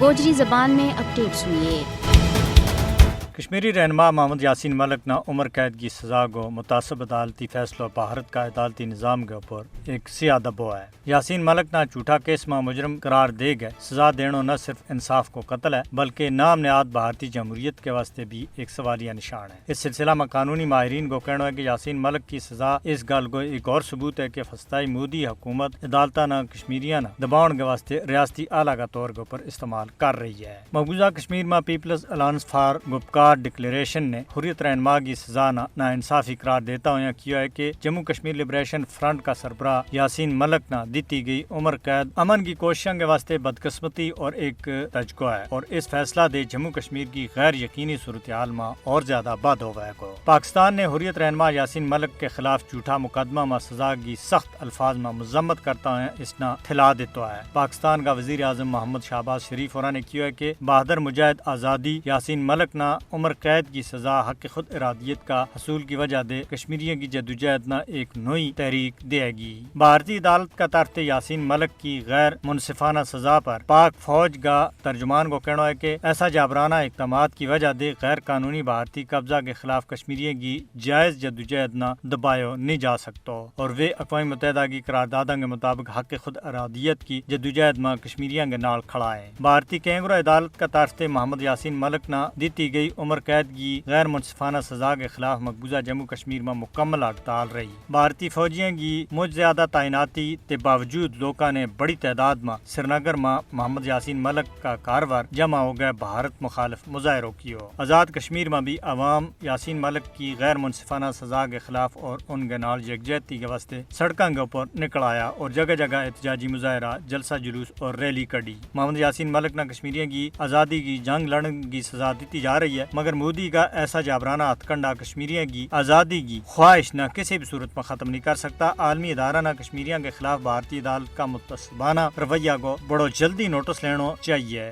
गोजरी ज़बान में अपडेट सुनिए। कश्मीरी रहनुमा मोहम्मद यासीन मलिक ना उम्र कैद की सज़ा को मुतासिब अदालती फैसला भारत का अदालती निज़ाम के ऊपर एक सियाह दबाव है। यासीन मलिक ना झूठा केस में मुजरम करार दे गए सज़ा देना न सिर्फ इंसाफ को कत्ल है बल्कि नाम नहाद भारतीय जमहूरियत के वास्ते भी एक सवालिया निशान है। इस सिलसिला में कानूनी माहिरीन को कहना है कि यासीन मलिक की सज़ा इस गल को एक और सबूत है कि फस्ताई मोदी हुकूमत अदालत न कश्मीरिया न दबाव के वास्ते रियासती आला का तौर के ऊपर इस्तेमाल कर रही है। मकबूजा कश्मीर में People's Alliance for Gupkar Declaration ने हुर्रियत रहनुमा की सजा नाइंसाफी करार देता हुआ किया है कि जम्मू कश्मीर लिबरेशन फ्रंट का सरबराह यासीन मलिक ना दी गई उम्र कैद अमन की कोशिशों के वास्ते बदकिस्मती और एक तजको है और इस फैसला दे जम्मू कश्मीर की गैर यकीनी सूरत हाल में और ज्यादा बद हो गया को। पाकिस्तान ने हुर्रियत रहनुमा यासीन मलिक के खिलाफ झूठा मुकदमा में सजा की सख्त अल्फाज में मजम्मत करता है इसना ठिला देता है। पाकिस्तान का वजीर आजम मोहम्मद शहबाज शरीफ और ने किया है कि बहादुर मुजाहिद आज़ादी यासीन मलिक ना उम्र कैद की सजा हक खुद इरादियत का हसूल की वजह दे कश्मीरियों की जद्दोजहद न एक नई तहरीक देगी। भारतीय अदालत का तरफ यासीन मलिक की गैर मुनसिफाना सजा पर पाक फौज का तर्जुमान को कहना है कि ऐसा जाबराना इक़दामात की वजह दे गैर कानूनी भारतीय कब्जा के खिलाफ कश्मीरियों की जायज जद्दोजहद न दबायो नहीं जा सकता और वे अक़वाम मुत्तहिदा की करारदादा के मुताबिक हक खुद इरादियत की जद्दोजहद में कश्मीरियों के नाल खड़ा है। भारतीय कैंगरो अदालत का तरफ मोहम्मद यासीन मलिक न दी गई उम्र कैद की गैर मुनसिफाना सजा के खिलाफ मकबूजा जम्मू कश्मीर में मुकम्मल हड़ताल रही। भारतीय फौजियों की मुझ ज्यादा तैनाती के बावजूद लोगों ने बड़ी तादाद में श्रीनगर में मोहम्मद यासीन मलिक का कारवार जमा हो गए भारत मुखालिफ मुजाहरों की हो। आज़ाद कश्मीर में भी अवाम यासीन मलिक की गैर मुनसिफाना सजा के खिलाफ और उनके नाल यकजहती के वास्ते सड़कों के ऊपर निकल आया और जगह जगह एहतजाजी मुजाहरा जलसा जुलूस और रैली कड़ी। मोहम्मद यासीन मलिक ने कश्मीरियों की आज़ादी की जंग लड़ने की सजा दी जा रही है मगर मोदी का ऐसा जाबराना हथकंडा कश्मीरियों की आज़ादी की ख्वाहिश न किसी भी सूरत में ख़त्म नहीं कर सकता। आलमी अदारा न कश्मीरियों के खिलाफ भारतीय अदालत का मुतसबाना रवैया को बड़ो जल्दी नोटिस लेना चाहिए।